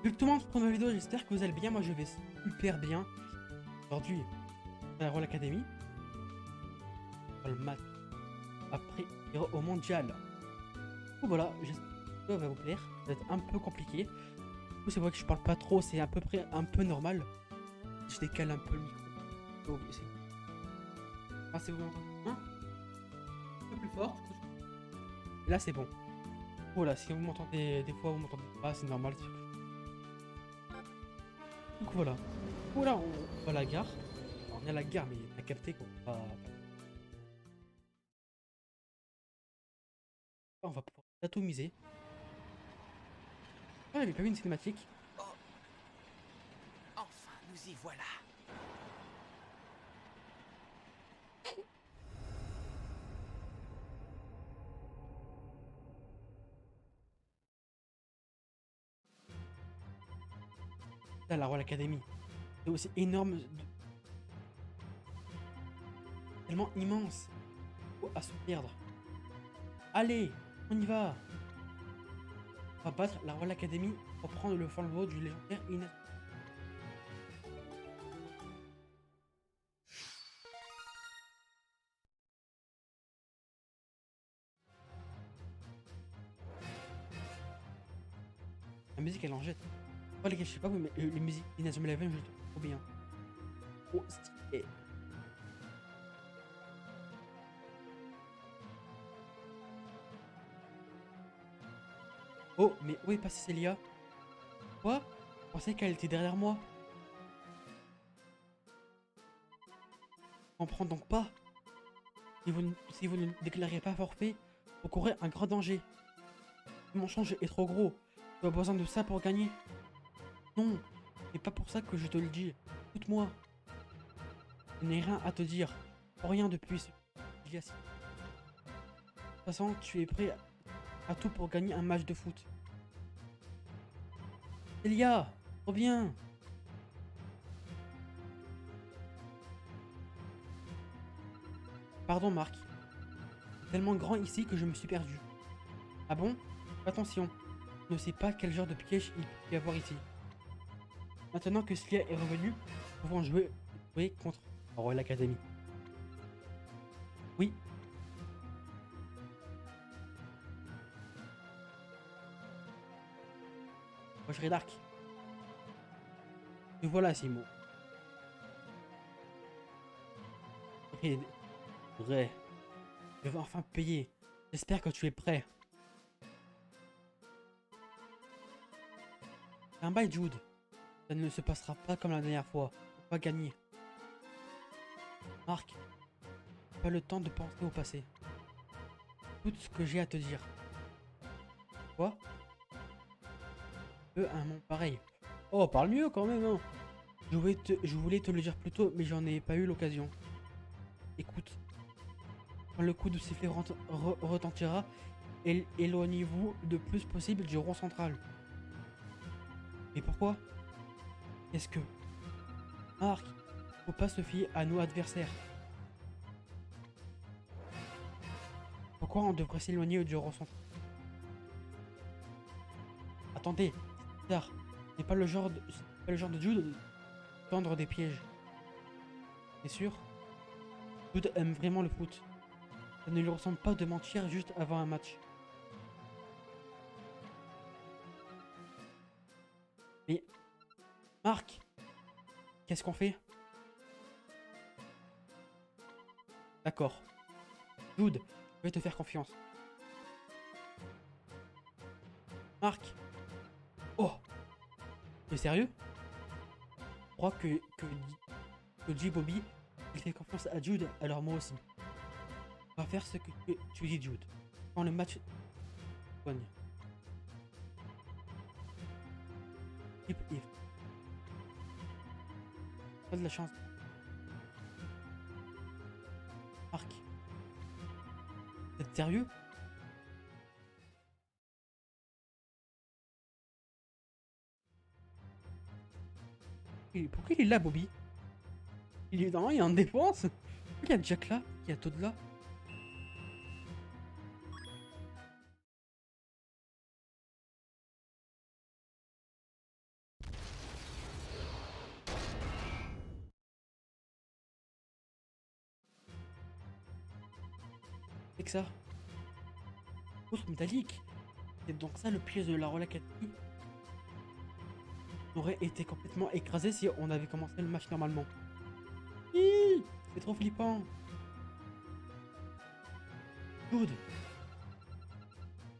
Vu que tout le monde prend ma vidéo, j'espère que vous allez bien. Moi, je vais super bien. Aujourd'hui, à la Roll Academy, pour le match après au mondial. Du coup, voilà, j'espère que ça va vous plaire. Ça va être un peu compliqué. Du coup, c'est vrai que je parle pas trop, c'est à peu près un peu normal. Je décale un peu le micro. Oh, ah, c'est vous m'entendez hein. Un peu plus fort. Et là, c'est bon. Voilà, si vous m'entendez des fois, vous m'entendez pas, c'est normal. Donc voilà. Voilà, on va à la gare. Alors, on est à la gare, mais t'as capté qu'on va pas. On va pouvoir atomiser. Ah, j'avais pas vu une cinématique. Oh, enfin, nous y voilà. Là, la Royal Academy. C'est aussi énorme, tellement immense. Oh, à se perdre. Allez, on y va. On va battre la Royal Academy pour prendre le flambeau du légendaire Inès. La musique, elle en jette. Oh, les gars, je sais pas vous, mais les musiques d'Inazuma Eleven, je les trouve trop bien. Oh, stylé. Oh, mais où est passée Célia? Quoi? Je pensais qu'elle était derrière moi. Je comprends donc pas. Si vous ne déclarez pas forfait, vous courez un grand danger. Mon change est trop gros. Tu as besoin de ça pour gagner. Non, c'est pas pour ça que je te le dis. Écoute-moi, je n'ai rien à te dire. Rien depuis il y a de toute façon, tu es prêt à tout pour gagner un match de foot. Elia, reviens. Pardon, Marc. C'est tellement grand ici que je me suis perdu. Ah bon? Attention, je ne sais pas quel genre de piège il peut y avoir ici. Maintenant que Slia est revenu, nous pouvons jouer contre Royal Academy. Oui, moi je serai Dark. Et voilà, Simon. Vrai, vrai. Je vais enfin payer. J'espère que tu es prêt. C'est un bail, Jude. Ça ne se passera pas comme la dernière fois. On va gagner. Marc, pas le temps de penser au passé. Tout ce que j'ai à te dire. Quoi? Un monde pareil. Oh, parle mieux quand même, hein. Je voulais te le dire plus tôt, mais j'en ai pas eu l'occasion. Écoute, quand le coup de sifflet retentira, éloignez-vous le plus possible du rond central. Et pourquoi? Est-ce que, Marc, faut pas se fier à nos adversaires? Pourquoi on devrait s'éloigner du rond central? Attendez, c'est bizarre. C'est pas le genre de Jude de tendre des pièges. C'est sûr? Jude aime vraiment le foot. Ça ne lui ressemble pas de mentir juste avant un match. Mais, Marc, qu'est-ce qu'on fait? D'accord. Jude, je vais te faire confiance. Marc, oh, mais sérieux? Je crois que J. Bobby, il fait confiance à Jude, alors moi aussi. On va faire ce que tu dis, Jude. Quand le match gagne. If, if. Pas de la chance. Marc, vous êtes sérieux? Pourquoi il est là, Bobby? Il est dans, il est en défense? Pourquoi il y a Jack là? Il y a Todd là? métallique ça? Pouce métallique. C'est donc ça le piège de la Roll Academy. On aurait été complètement écrasé si on avait commencé le match normalement. Hi, c'est trop flippant. Dude.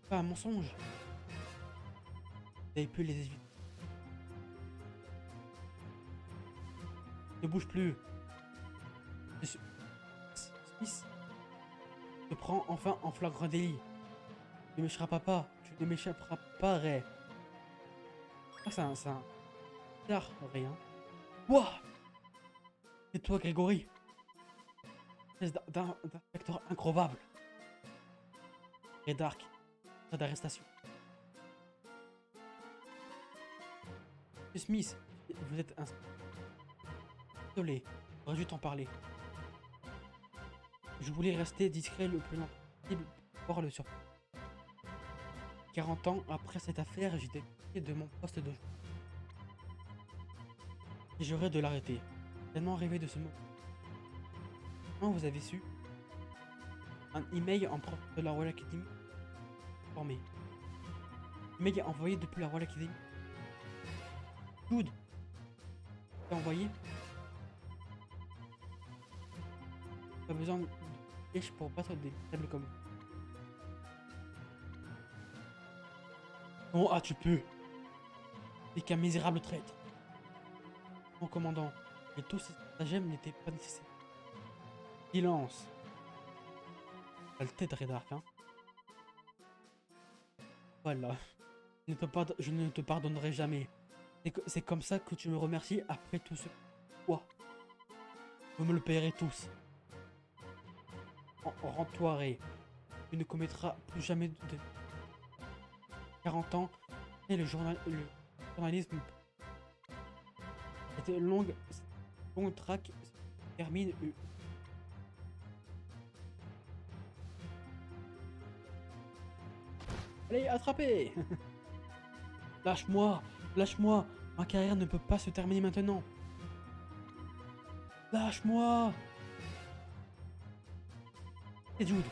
Pas un mensonge. Vous avez pu les éviter. Ne bouge plus. Smith te prends enfin en flagrant délit. Tu ne m'échapperas pas. Tu ne m'échapperas pas, Ray. Ah, c'est un... Tard, rien. Ouah. C'est toi, Grégory. Espèce d'inspecteur increvable. Et Dark. Pas d'arrestation. Smith, vous êtes un... Désolé, j'aurais dû t'en parler. Je voulais rester discret le plus longtemps possible pour pouvoir le surprendre. 40 ans après cette affaire, j'étais de mon poste de jour. Et j'aurais de l'arrêter. Tellement rêvé de ce moment. Comment vous avez su? Un email en propre de la Royal Academy. Formé. Email envoyé depuis la Royal Academy. Dude. T'as envoyé? Pas besoin de piège pour battre des tables comme. Oh, ah, tu peux. T'es qu'un misérable traître. Mon commandant, et tous ces stratagèmes n'étaient pas nécessaires. Silence. Saleté de Redark, hein. Voilà. Je ne te pardonnerai jamais. C'est comme ça que tu me remercies après tout ce... Quoi? Vous me le payerez tous. Rends-toi, Ray. Tu ne commettras plus jamais de... 40 ans et le journalisme... Cette longue traque se termine... Allez, attrapez. Lâche-moi, lâche-moi. Ma carrière ne peut pas se terminer maintenant. Lâche-moi. Et Jude,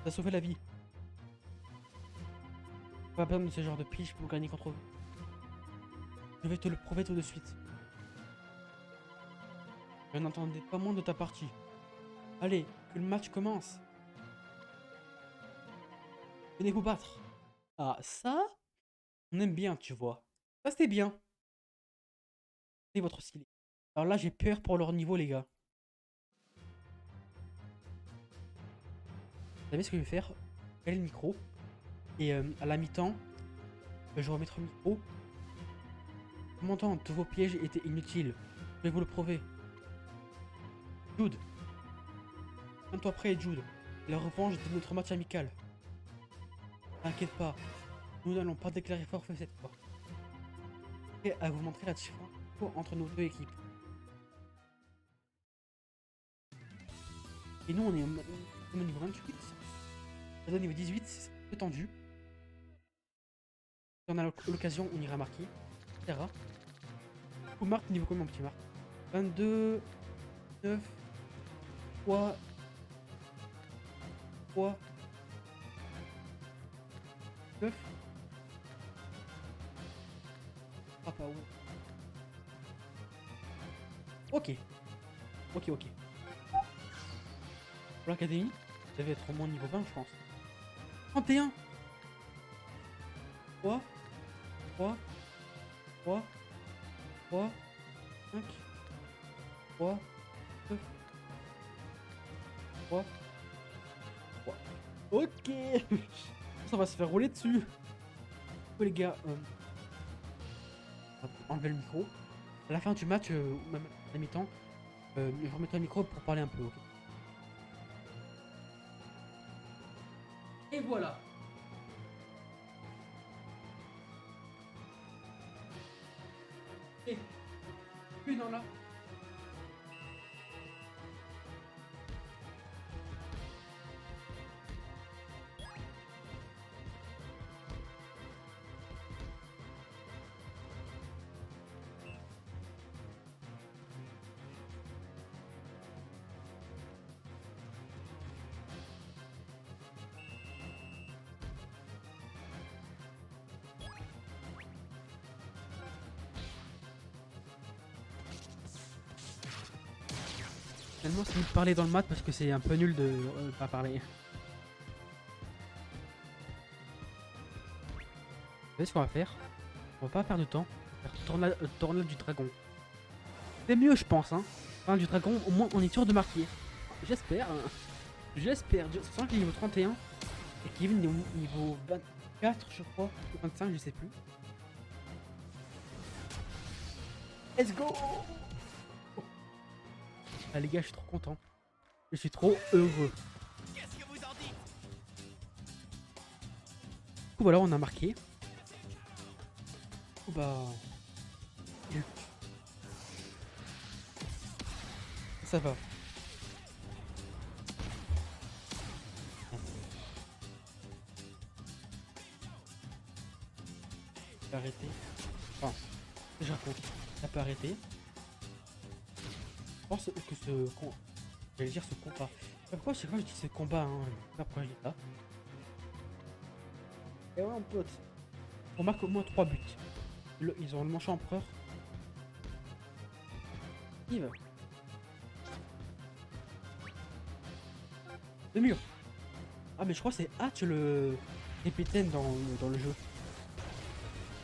t'as sauvé la vie. Pas besoin de ce genre de pige pour gagner contre vous. Je vais te le prouver tout de suite. Je n'entendais pas moins de ta partie. Allez, que le match commence. Venez vous battre. Ah, ça, on aime bien, tu vois. Ça, c'est bien. C'est votre style. Alors là, j'ai peur pour leur niveau, les gars. Vous savez ce que je vais faire? Caler le micro. Et à la mi-temps, je vais remettre le micro. Commandant, tous vos pièges étaient inutiles. Je vais vous le prouver. Jude. Tiens-toi prêt, Jude. La revanche de notre match amical. T'inquiète pas. Nous n'allons pas déclarer forfait cette fois. Et à vous montrer la différence entre nos deux équipes. Et nous, on est au niveau 28. Au niveau 18, c'est un peu tendu. Si on a l'occasion, on ira marquer. Etc. Ou marque niveau combien, mon petit Marc? 22, 9, 3, 9. Ah, pas où. Ok. Ok. Pour l'académie, ça devait être au moins niveau 20, je pense. 31. 3, 5, 3, 2, 3. Ok. Ça va se faire rouler dessus. Les gars, on va enlever le micro. À la fin du match, ou même à la mi-temps, je remettrai le micro pour parler un peu. Okay. Et voilà. Et puis non là. Finalement, c'est mieux de parler dans le mat parce que c'est un peu nul de pas parler. Vous savez ce qu'on va faire? On va pas perdre de temps. On va faire tornade du dragon. C'est mieux, je pense. Hein. Tornade du dragon, au moins on est sûr de marquer. J'espère. Hein. J'espère. Je sens qu'il est niveau 31. Et Kevin est niveau 24, je crois. Ou 25, je sais plus. Let's go! Ah, les gars, je suis trop content. Je suis trop heureux. Qu'est-ce que vous en dites? Du coup, voilà, on a marqué. Oh bah. Ça va. Arrêter. Enfin, je raconte. Ça peut arrêter. Je pense que ce. J'allais dire ce combat. Pourquoi chaque fois je dis ce combat, hein? Je sais pas pourquoi je dis ça. Et ouais, mon pote. On marque au moins 3 buts. Ils ont le manche empereur. Yves. Le mur. Ah, mais je crois que c'est Hatch le capitaine dans le jeu.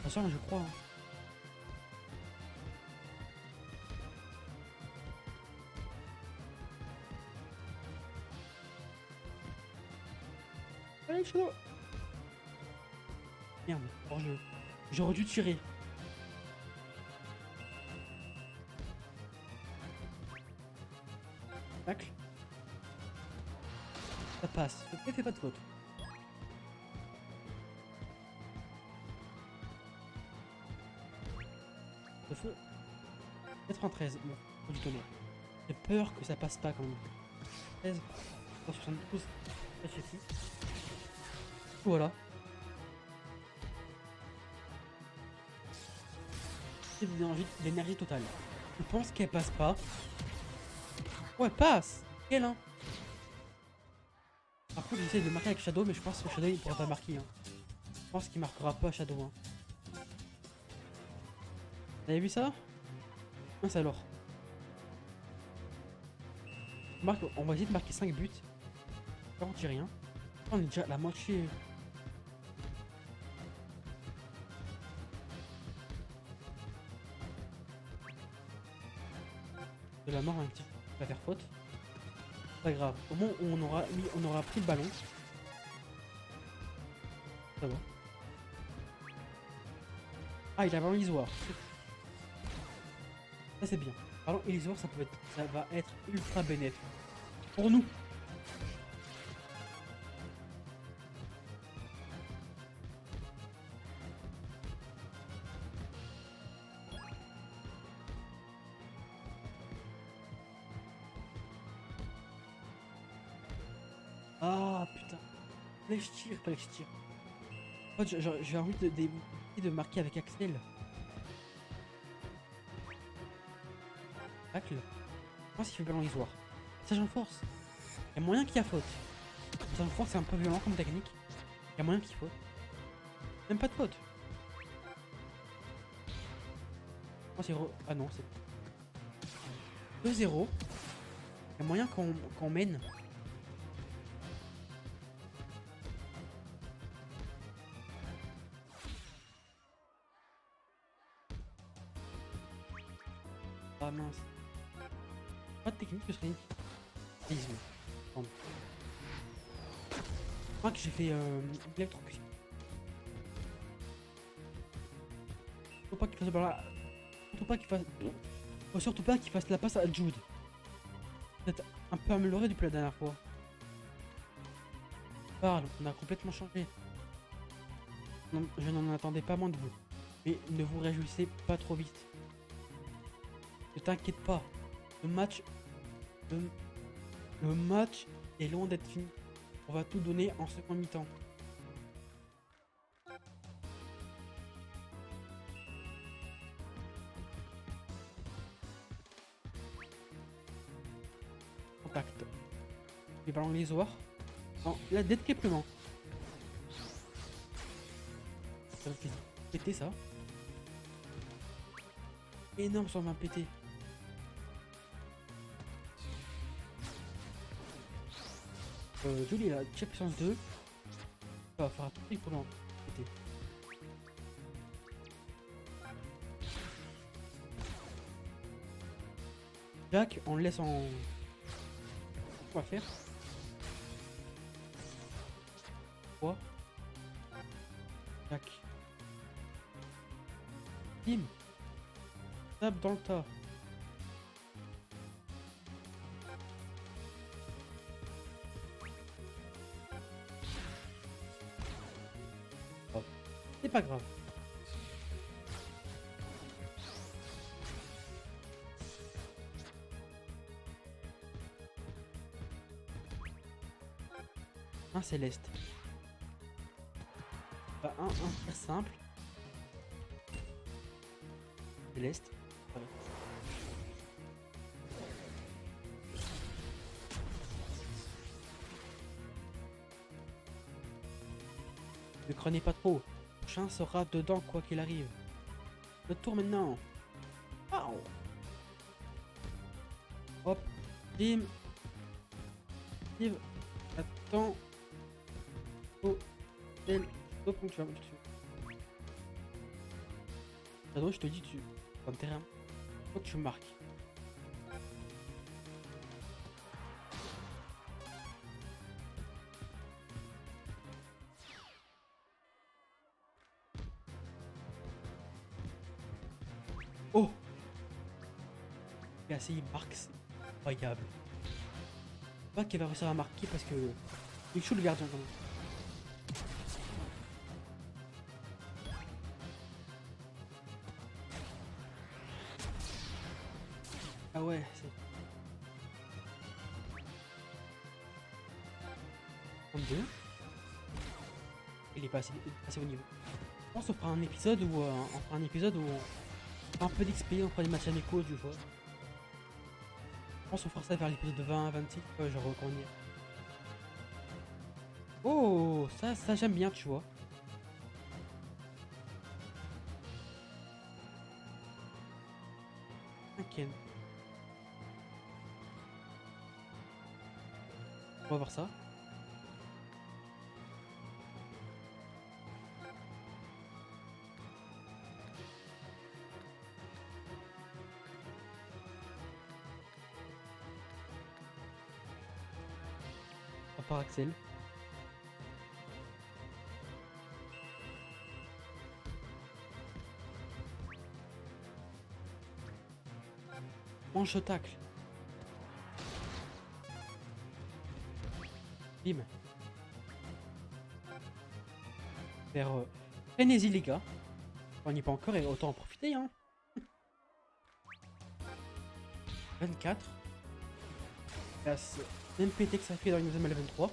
Attention, je crois. Hein. Allez, chaud. Merde, hors-jeu. J'aurais dû tirer. Tacle. Ça passe. Ne fais pas de faute. Le feu. 93. Bon, faut du tonnerre. J'ai peur que ça passe pas quand même. 13. 72. Réfléchis. Voilà. C'est l'énergie totale. Je pense qu'elle passe pas. Ouais, passe. Quelle hein. Par contre, j'essaie de marquer avec Shadow, mais je pense que Shadow il pourra pas marquer. Hein. Je pense qu'il marquera pas Shadow. Hein. Vous avez vu ça? Mince alors. On va essayer de marquer 5 buts. Pas on tire rien. On est déjà à la moitié. De la mort un petit peu. Va faire faute. Pas grave. Au moment où on aura pris le ballon. Ça va. Ah, il a ballon Isoire. Ça c'est bien. Ballon Isoire, ça va être ultra bénéfique. Pour nous. Ah putain. Flèche tire, flèche tire. En fait, j'ai envie de marquer avec Axel. Tacle. Je pense qu'il fait ballon Isoire. Sage en force. Il y a moyen qu'il y a faute. Sage en force c'est un peu violent comme technique. Il y a moyen qu'il faute. Même pas de faute. Oh, ah non, c'est 2-0. Il y a moyen qu'on mène. Ah mince. Pas de technique que je serais. Pardon. Je crois que j'ai fait électrocution. Faut pas qu'il fasse le ballon. Surtout pas qu'il fasse. Faut surtout pas qu'il fasse la passe à Jude. Peut-être un peu amélioré depuis la dernière fois. Parle, on a complètement changé. Non, je n'en attendais pas moins de vous. Mais ne vous réjouissez pas trop vite. Ne t'inquiète pas. Le match est loin d'être fini. On va tout donner en seconde mi-temps. Contact. Les ballons lisoires. Non, là, détriplement. Ça me fait péter ça. Énorme sur ma pété. Julie, il a déjà puissance 2. Ça va faire un truc pour l'entêter. Jack, on le laisse en... On va faire quoi? Jack. Bim. Tape dans le tas. Oh. C'est pas grave. Un céleste. Bah, un très simple. Céleste. Ouais. Ne craignez pas trop. Le prochain sera dedans quoi qu'il arrive. Le tour maintenant. Pow. Hop. Bim. Steve. Attends. Oh. Elle. Stop, tu vas me tuer. Shadow, je te dis, tu. Dans le terrain. Faut que tu marques. Oh! Il a essayé, il marque, c'est incroyable. Pas qu'il va réussir à marquer parce que. Il est chaud le gardien quand même. Ah ouais, c'est... 32. Il est pas assez au niveau. Je pense qu'on fera un épisode où on fera un épisode où on fera un peu d'XP, on fera des matchs amicaux du vois. Je pense qu'on fera ça vers l'épisode de 20 à 26, genre quand on y est. Oh, ça j'aime bien, tu vois. Ok. On va voir ça. À part Axel. Manche au tacle. Bim. Faire frénésie les gars. On n'y est pas encore et autant en profiter hein. 24. Place NPT que ça fait dans une deuxième level 23.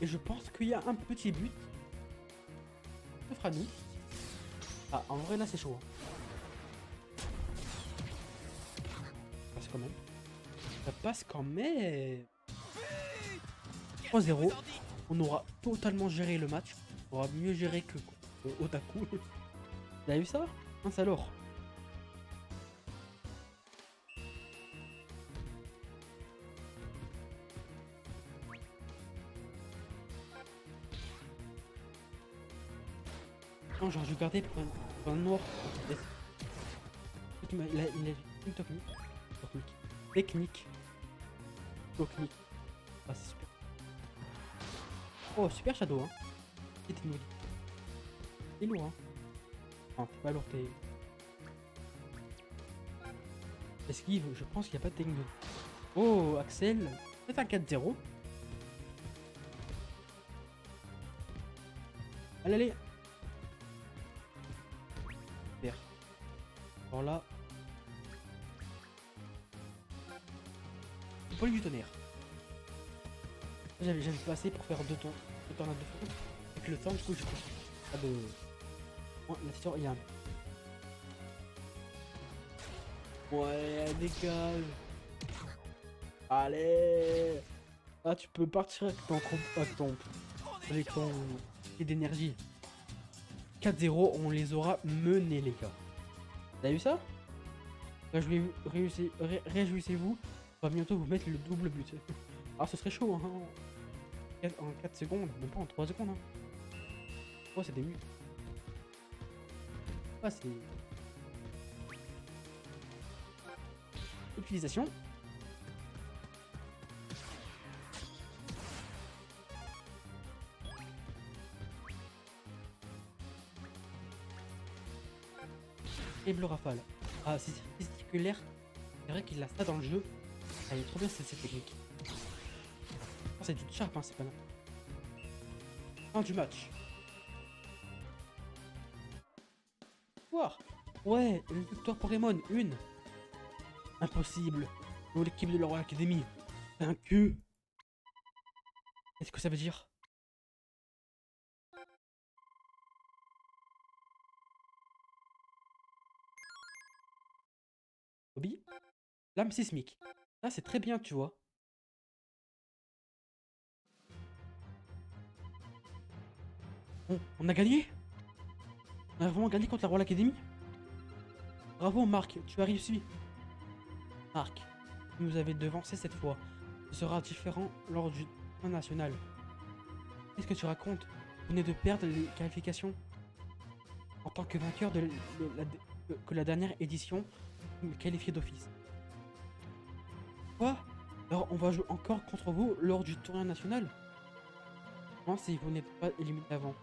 Et je pense qu'il y a un petit but. Ça fera nous. Ah en vrai là c'est chaud. Hein. Ça passe quand même. Ça passe quand même. 3-0. On aura totalement géré le match. On aura mieux géré que Otaku. Vous avez vu ça? Mince alors. Non, j'aurais dû garder pour un noir. Il a une technique. Technique. Ah, c'est super. Oh, super Shadow, hein. C'est technologie. C'est lourd, hein. Non, t'es pas lourd, t'es... Esquive, je pense qu'il n'y a pas de techno. Oh, Axel. C'est un 4-0. Allez. Super. Alors là... Paul du tonnerre. J'avais passé pour faire deux tornades de feu. Avec le temps, du coup, je fais pas de... Oh, là, il y a un... Ouais, dégage. Allez. Ah, tu peux partir avec ton et d'énergie. 4-0, on les aura menés, les gars. Vous avez vu ça? Réjouissez-vous. On va bientôt vous mettre le double but. Ah, ce serait chaud, hein. En 4 secondes, même pas en 3 secondes. Hein. Oh, c'est des minutes. Ah, c'est. Utilisation. Et bleu rafale. Ah, c'est circulaire. C'est vrai qu'il a ça dans le jeu. Elle est trop bien cette technique. Oh, c'est du sharp, hein, c'est pas là. Fin du match. Voir. Ouais, une victoire Pokémon, une. Impossible. Nous, l'équipe de la Royal Academy. Vaincu. Qu'est-ce que ça veut dire? Hobby. Lame sismique. Ça, c'est très bien, tu vois. Bon, on a gagné? On a vraiment gagné contre la Royal Academy? Bravo, Marc, tu as réussi. Marc, vous nous avez devancé cette fois. Ce sera différent lors du tournoi national. Qu'est-ce que tu racontes? Vous venez de perdre les qualifications. En tant que vainqueur de la dernière édition, vous me qualifiez d'office. Quoi? Alors on va jouer encore contre vous lors du tournoi national? Non, si vous n'êtes pas éliminé avant.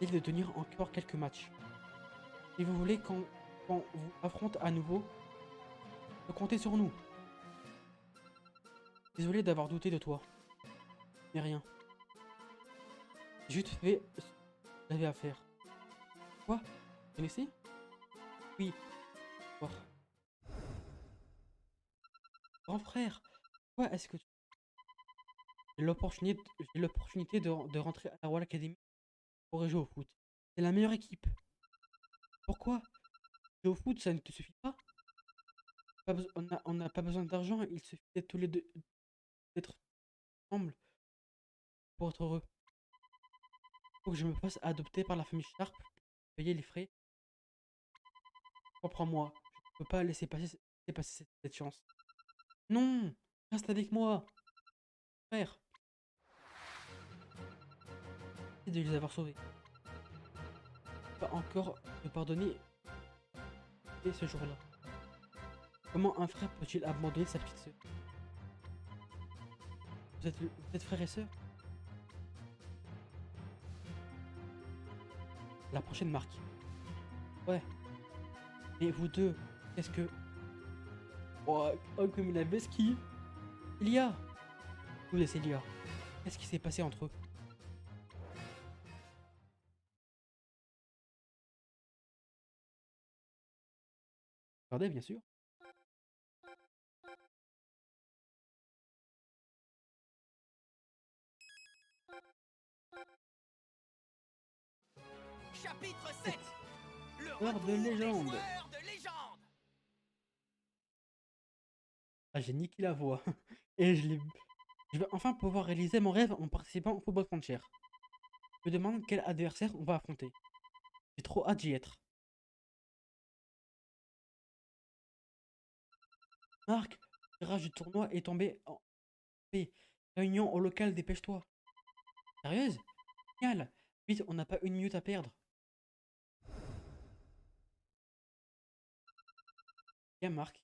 Essayez de tenir encore quelques matchs. Si vous voulez qu'on vous affronte à nouveau, comptez sur nous. Désolé d'avoir douté de toi. Mais rien. J'ai juste fait ce que j'avais à faire. Quoi? Vous connaissez? Oui. Voir. Grand frère, quoi est-ce que tu... J'ai l'opportunité de rentrer à la Royal Academy pour jouer au foot. C'est la meilleure équipe. Pourquoi? Jouer au foot, ça ne te suffit pas? On n'a pas besoin d'argent, il suffit d'être tous les deux, d'être ensemble pour être heureux. Faut que je me fasse adopter par la famille Sharp, payer les frais. Comprends-moi, je ne peux pas laisser passer cette chance. Non, reste avec moi, frère. Merci de les avoir sauvés. Pas encore me pardonner et ce jour-là. Comment un frère peut-il abandonner sa petite sœur? Vous êtes frères et sœurs? La prochaine marque. Ouais. Et vous deux, qu'est-ce que... Oh, comme il avait ski. Ilia. Où est Ilia? Qu'est-ce qui s'est passé entre eux? Regardez, bien sûr. Chapitre 7. Le Joueur retour de des légende. joueurs de légende. Ah, j'ai niqué la voix. Et je vais enfin pouvoir réaliser mon rêve en participant au Football Frontier. Je me demande quel adversaire on va affronter. J'ai trop hâte d'y être. Marc, le tirage du tournoi est tombé en P. Réunion au local, dépêche-toi. Sérieuse? Génial. Vite, on n'a pas une minute à perdre. Bien, Marc.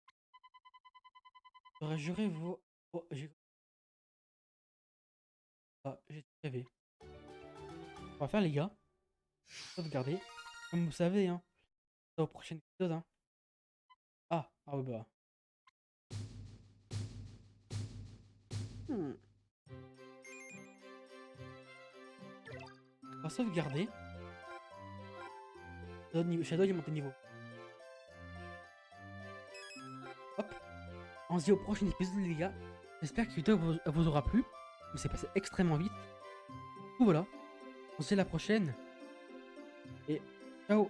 J'aurais juré vos... Oh, j'ai rêvé. On va faire, les gars. Sauvegarder. Comme vous savez, hein. Au prochain épisode, hein. Ah ouais, bah. Hmm. On va sauvegarder. Shadow, il monte de niveau. Hop. On se dit au prochain épisode, les gars. J'espère que la vidéo vous aura plu. Mais c'est passé extrêmement vite. Donc voilà. On se dit à la prochaine. Et ciao.